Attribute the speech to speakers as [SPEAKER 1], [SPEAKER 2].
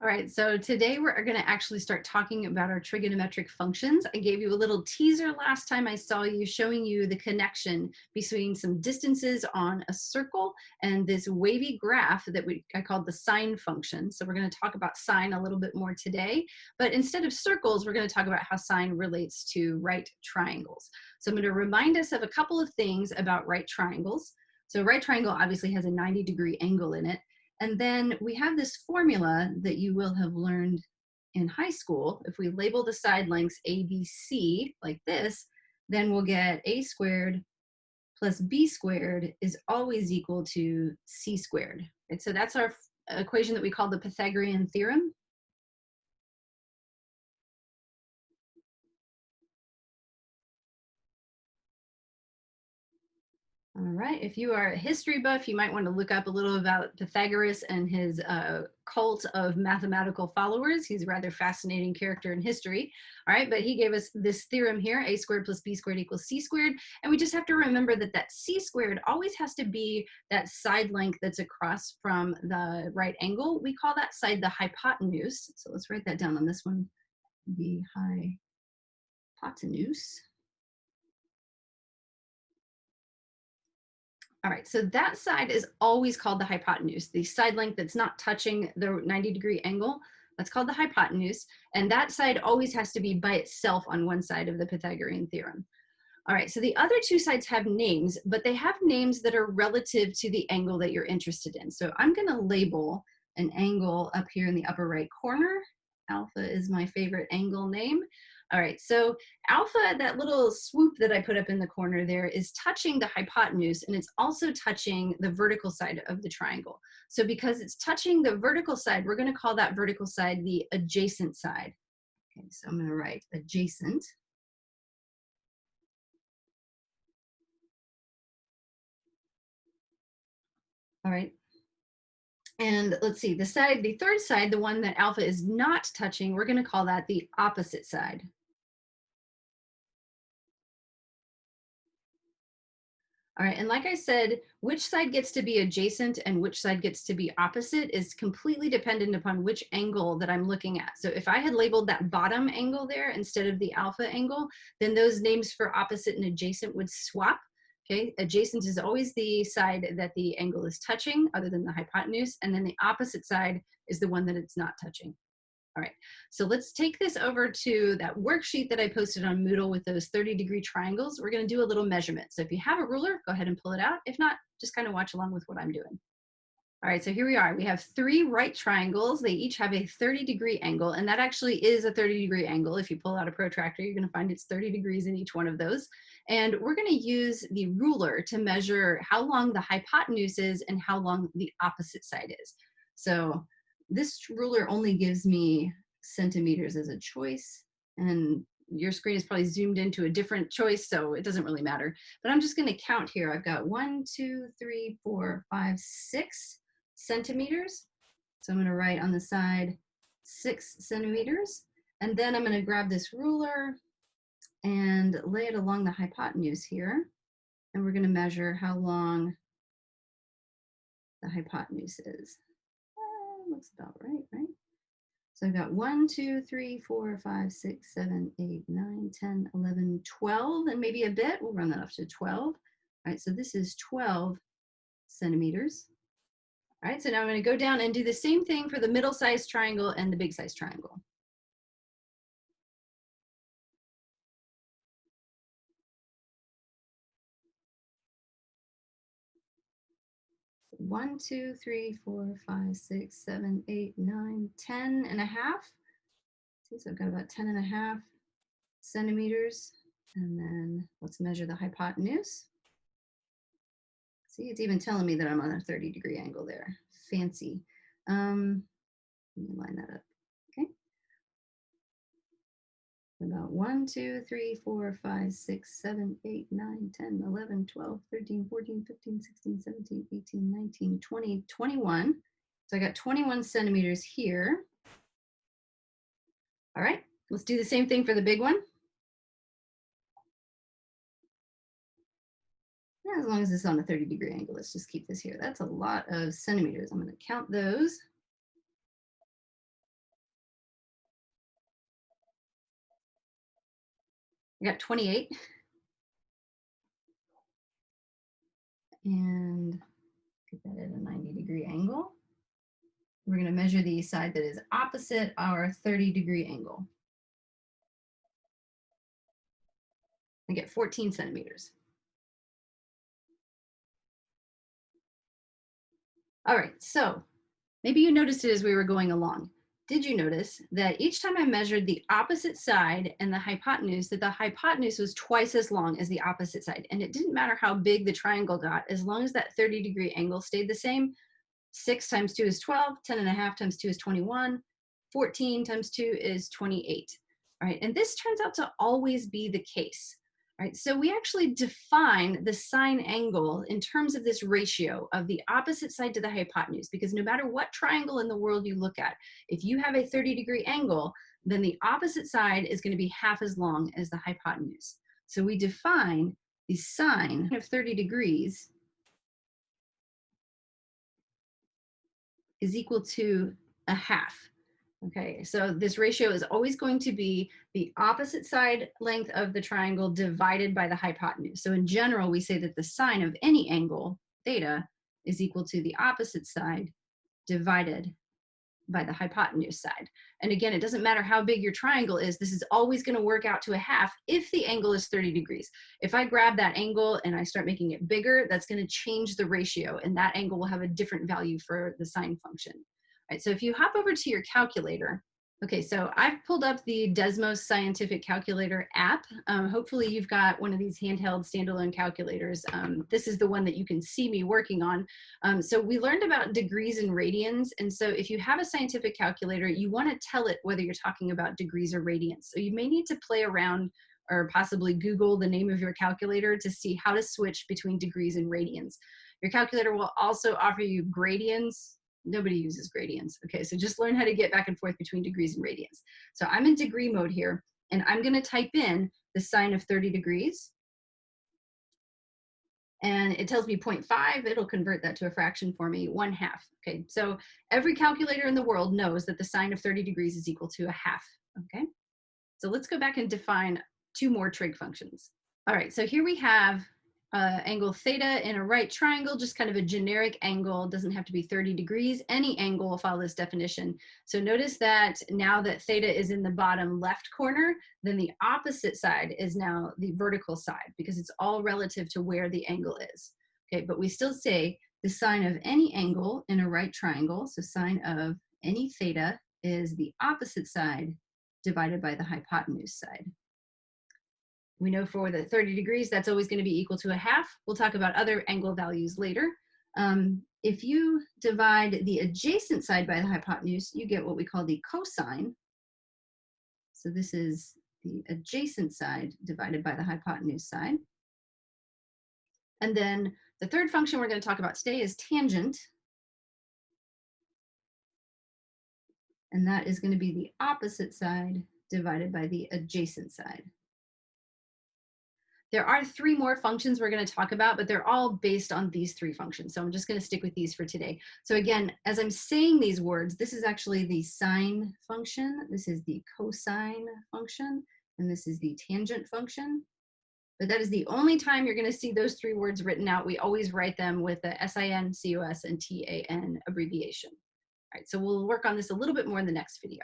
[SPEAKER 1] All right, so today we're going to actually start talking about our trigonometric functions. I gave you a little teaser last time I saw you, showing you the connection between some distances on a circle and this wavy graph that I called the sine function. So we're going to talk about sine a little bit more today, but instead of circles, we're going to talk about how sine relates to right triangles. So I'm going to remind us of a couple of things about right triangles. So a right triangle obviously has a 90-degree angle in it. And then we have this formula that you will have learned in high school. If we label the side lengths ABC like this, then we'll get a squared plus b squared is always equal to c squared. And so that's our equation that we call the Pythagorean theorem. All right, if you are a history buff, you might want to look up a little about Pythagoras and his cult of mathematical followers. He's a rather fascinating character in history. All right, but he gave us this theorem here, a squared plus b squared equals c squared. And we just have to remember that that c squared always has to be that side length that's across from the right angle. We call that side the hypotenuse. So let's write that down on this one, the hypotenuse. All right, so that side is always called the hypotenuse. The side length that's not touching the 90-degree angle, that's called the hypotenuse. And that side always has to be by itself on one side of the Pythagorean theorem. All right, so the other two sides have names, but they have names that are relative to the angle that you're interested in. So I'm gonna label an angle up here in the upper right corner. Alpha is my favorite angle name. All right, so alpha, that little swoop that I put up in the corner there, is touching the hypotenuse, and it's also touching the vertical side of the triangle. So because it's touching the vertical side, we're going to call that vertical side the adjacent side. Okay, so I'm going to write adjacent. All right. And let's see, the third side, the one that alpha is not touching, we're going to call that the opposite side. All right, and like I said, which side gets to be adjacent and which side gets to be opposite is completely dependent upon which angle that I'm looking at. So if I had labeled that bottom angle there instead of the alpha angle, then those names for opposite and adjacent would swap. Okay, adjacent is always the side that the angle is touching, other than the hypotenuse, and then the opposite side is the one that it's not touching. All right, so let's take this over to that worksheet that I posted on Moodle with those 30-degree triangles. We're going to do a little measurement. So if you have a ruler, go ahead and pull it out. If not, just kind of watch along with what I'm doing. All right, so here we are. We have 3 right triangles. They each have a 30-degree angle, and that actually is a 30-degree angle. If you pull out a protractor, you're going to find it's 30 degrees in each one of those. And we're going to use the ruler to measure how long the hypotenuse is and how long the opposite side is. So this ruler only gives me centimeters as a choice, and your screen is probably zoomed into a different choice, so it doesn't really matter. But I'm just going to count here. I've got 1, 2, 3, 4, 5, 6 centimeters. So I'm going to write on the side 6 centimeters. And then I'm going to grab this ruler and lay it along the hypotenuse here. And we're going to measure how long the hypotenuse is. Looks about right, right? So I've got 1, 2, 3, 4, 5, 6, 7, 8, 9, 10, 11, 12, and maybe a bit. We'll run that up to 12. All right, so this is 12 centimeters. All right, so now I'm going to go down and do the same thing for the middle-sized triangle and the big-sized triangle. One, 2, 3, 4, 5, 6, 7, 8, 9, 10 and a half. See, so I've got about 10 and a half centimeters. And then let's measure the hypotenuse. See, it's even telling me that I'm on a 30-degree angle there. Fancy. Let me line that up. Okay. About 1, 2, 3, 4, 5, 6, 7, 8, 9, 10, 11, 12, 13, 14, 15, 16, 17, 18, 19, 20, 21. So I got 21 centimeters here. All right, let's do the same thing for the big one. Yeah, as long as it's on a 30-degree angle, let's just keep this here. That's a lot of centimeters. I'm going to count those. I got 28. And get that at a 90-degree angle. We're going to measure the side that is opposite our 30-degree angle. I get 14 centimeters. All right, so maybe you noticed it as we were going along. Did you notice that each time I measured the opposite side and the hypotenuse, that the hypotenuse was twice as long as the opposite side? And it didn't matter how big the triangle got, as long as that 30-degree angle stayed the same. 6 times 2 is 12, 10 and a half times 2 is 21, 14 times 2 is 28. All right, and this turns out to always be the case. All right, so we actually define the sine angle in terms of this ratio of the opposite side to the hypotenuse, because no matter what triangle in the world you look at, if you have a 30-degree angle, then the opposite side is going to be half as long as the hypotenuse. So we define the sine of 30 degrees is equal to a half. Okay, so this ratio is always going to be the opposite side length of the triangle divided by the hypotenuse. So in general, we say that the sine of any angle, theta, is equal to the opposite side divided by the hypotenuse side. And again, it doesn't matter how big your triangle is, this is always going to work out to a half if the angle is 30 degrees. If I grab that angle and I start making it bigger, that's going to change the ratio, and that angle will have a different value for the sine function. All right, so if you hop over to your calculator, okay, so I've pulled up the Desmos Scientific Calculator app. Hopefully you've got one of these handheld standalone calculators. This is the one that you can see me working on. So we learned about degrees and radians. And so if you have a scientific calculator, you want to tell it whether you're talking about degrees or radians. So you may need to play around or possibly Google the name of your calculator to see how to switch between degrees and radians. Your calculator will also offer you gradients. Nobody uses gradients. Okay, so just learn how to get back and forth between degrees and radians. So I'm in degree mode here, and I'm going to type in the sine of 30 degrees. And it tells me 0.5. It'll convert that to a fraction for me, 1/2. Okay, so every calculator in the world knows that the sine of 30 degrees is equal to a half. Okay, so let's go back and define 2 more trig functions. All right, so here we have angle theta in a right triangle, just kind of a generic angle, doesn't have to be 30 degrees. Any angle will follow this definition. So notice that now that theta is in the bottom left corner, then the opposite side is now the vertical side, because it's all relative to where the angle is. Okay, but we still say the sine of any angle in a right triangle, so sine of any theta is the opposite side divided by the hypotenuse side. We know for the 30 degrees, that's always going to be equal to a half. We'll talk about other angle values later. If you divide the adjacent side by the hypotenuse, you get what we call the cosine. So this is the adjacent side divided by the hypotenuse side. And then the third function we're going to talk about today is tangent. And that is going to be the opposite side divided by the adjacent side. There are 3 more functions we're going to talk about, but they're all based on these 3 functions. So I'm just going to stick with these for today. So again, as I'm saying these words, this is actually the sine function, this is the cosine function, and this is the tangent function. But that is the only time you're going to see those 3 words written out. We always write them with the SIN, COS, and TAN abbreviation. All right, so we'll work on this a little bit more in the next video.